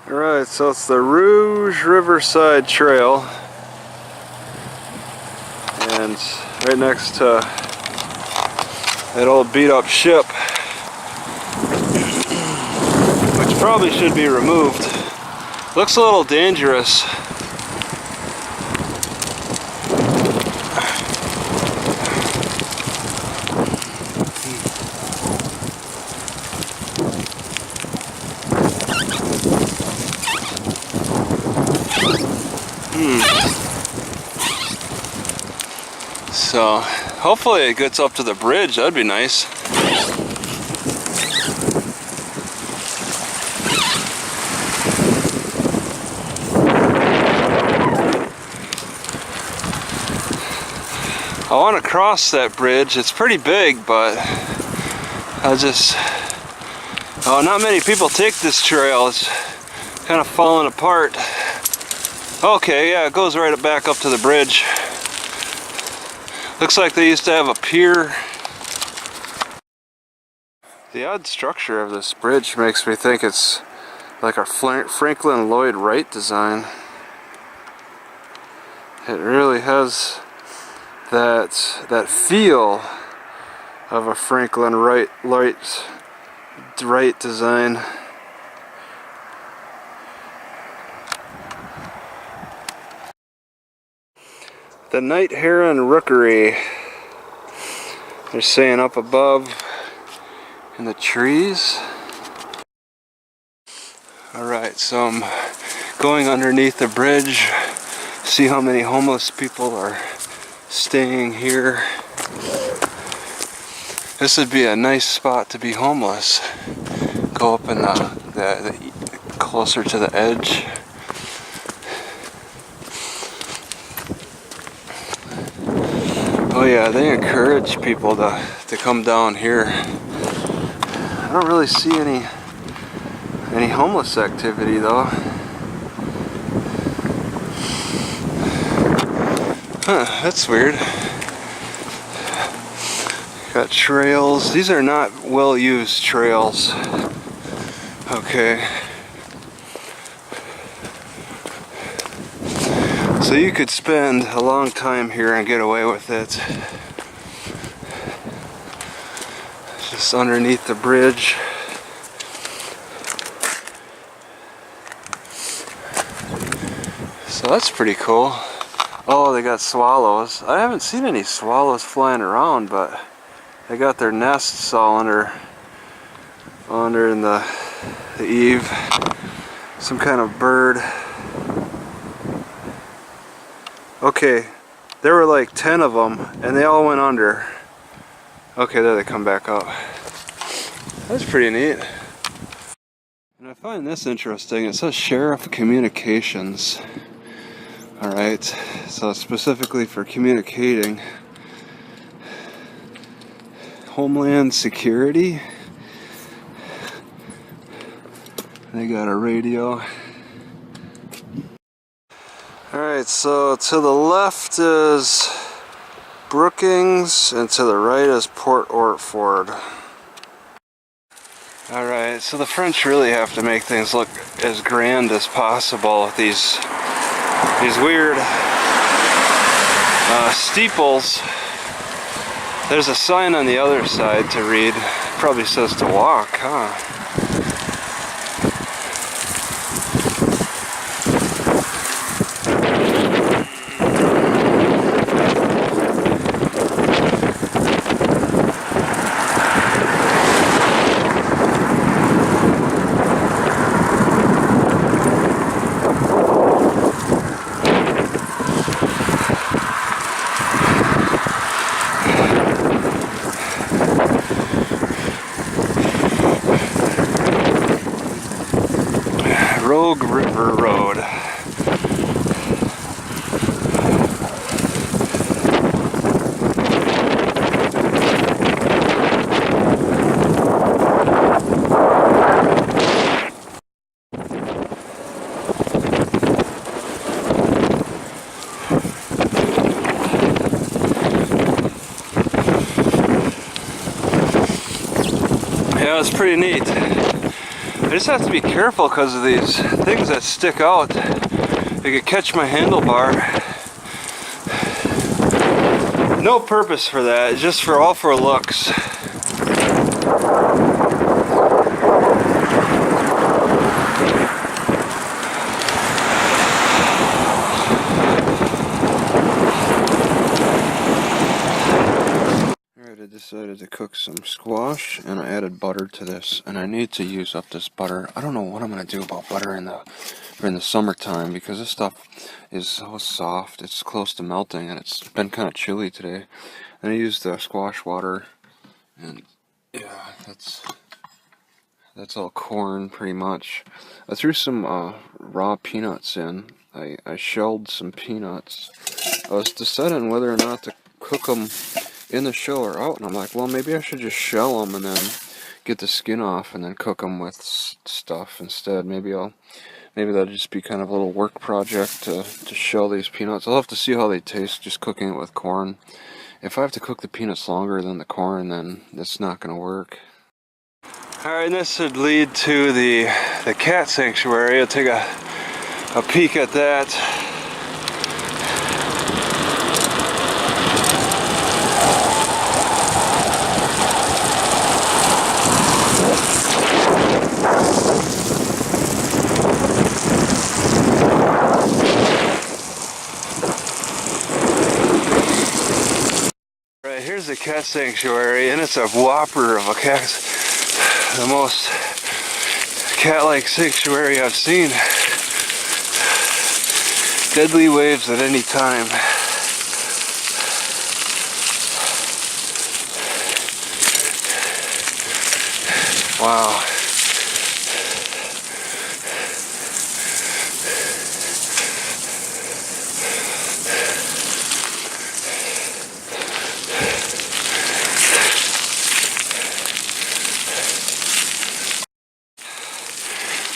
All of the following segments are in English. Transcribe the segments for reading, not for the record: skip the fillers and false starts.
Alright, so it's the Rouge Riverside Trail, and right next to that old beat up ship, which probably should be removed. Looks a little dangerous. So hopefully it gets up to the bridge. That'd be nice. I want to cross that bridge. It's pretty big, but not many people take this trail. It's kind of falling apart. Okay, yeah, it goes right back up to the bridge. Looks like they used to have a pier. The odd structure of this bridge makes me think it's like a Franklin Lloyd Wright design. It really has that feel of a Franklin Wright design. The night Heron Rookery. They're saying up above in the trees. Alright, so I'm going underneath the bridge, see how many homeless people are staying here. This would be a nice spot to be homeless. Go up in the closer to the edge. Oh yeah, they encourage people to come down here. I don't really see any homeless activity though. Huh, that's weird. Got trails. These are not well-used trails. Okay. So you could spend a long time here and get away with it. Just underneath the bridge. So that's pretty cool. Oh, they got swallows. I haven't seen any swallows flying around, but they got their nests all under in the eave. Some kind of bird. Okay, there were like 10 of them, and they all went under. Okay, there they come back up. That's pretty neat. And I find this interesting. It says Sheriff Communications. Alright, so specifically for communicating. Homeland Security. They got a radio. Alright, so to the left is Brookings and to the right is Port Orford. Alright, so the French really have to make things look as grand as possible with these weird steeples. There's a sign on the other side to read. Probably says to walk, huh? Rouge River Road. Yeah, it's pretty neat. just have to be careful because of these things that stick out. They could catch my handlebar. No purpose for that, it's just for looks. I decided to cook some squash and I added butter to this, and I need to use up this butter. I don't know what I'm gonna do about butter in the summertime because this stuff is so soft. It's close to melting and it's been kind of chilly today. And I used the squash water, and yeah, that's all corn pretty much. I threw some raw peanuts in. I shelled some peanuts. I was deciding whether or not to cook them in the shell or out, and I'm like, well, maybe I should just shell them and then get the skin off and then cook them with stuff instead. Maybe that'll just be kind of a little work project to shell these peanuts. I'll have to see how they taste just cooking it with corn. If I have to cook the peanuts longer than the corn, then that's not going to work. Alright, and this should lead to the cat sanctuary. I'll take a peek at that. Here's the cat sanctuary, and it's a whopper of a cat. The most cat-like sanctuary I've seen. Deadly waves at any time. Wow.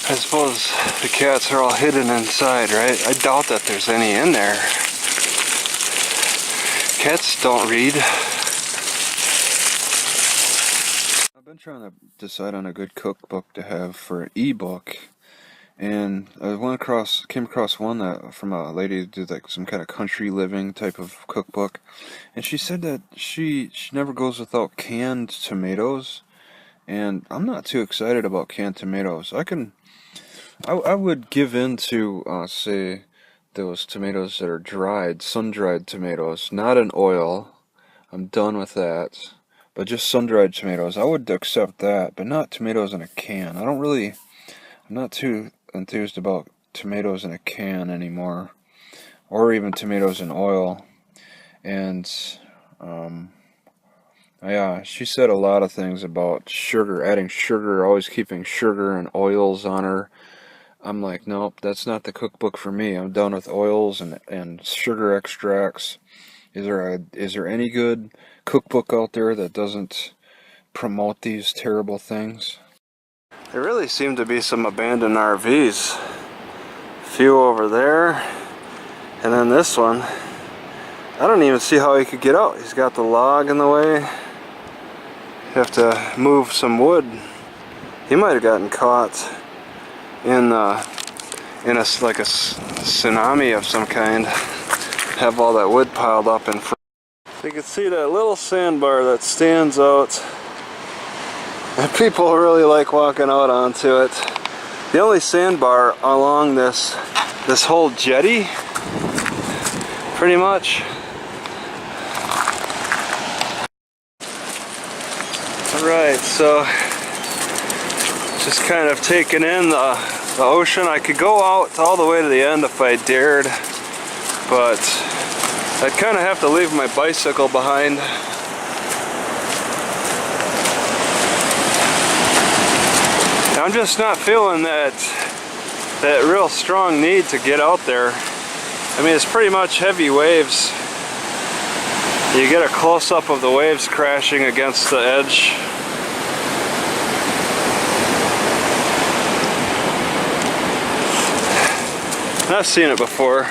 I suppose the cats are all hidden inside, right? I doubt that there's any in there. Cats don't read. I've been trying to decide on a good cookbook to have for an ebook, and I came across one that from a lady who did like some kind of country living type of cookbook, and she said that she never goes without canned tomatoes, and I'm not too excited about canned tomatoes. I would give in to, say, those tomatoes that are dried, sun-dried tomatoes, not in oil. I'm done with that. But just sun-dried tomatoes, I would accept that, but not tomatoes in a can. I'm not too enthused about tomatoes in a can anymore, or even tomatoes in oil. And, yeah, she said a lot of things about sugar, adding sugar, always keeping sugar and oils on her. I'm like, nope, that's not the cookbook for me. I'm done with oils and sugar extracts. Is there any good cookbook out there that doesn't promote these terrible things? There really seem to be some abandoned RVs. A few over there, and then this one. I don't even see how he could get out. He's got the log in the way. You have to move some wood. He might have gotten caught in a tsunami of some kind. Have all that wood piled up in front. You can see that little sandbar that stands out, and people really like walking out onto it. The only sandbar along this whole jetty, pretty much. Alright, so just kind of taking in the ocean. I could go out all the way to the end if I dared, but I'd kind of have to leave my bicycle behind. I'm just not feeling that real strong need to get out there. I mean, it's pretty much heavy waves. You get a close-up of the waves crashing against the edge. I've seen it before.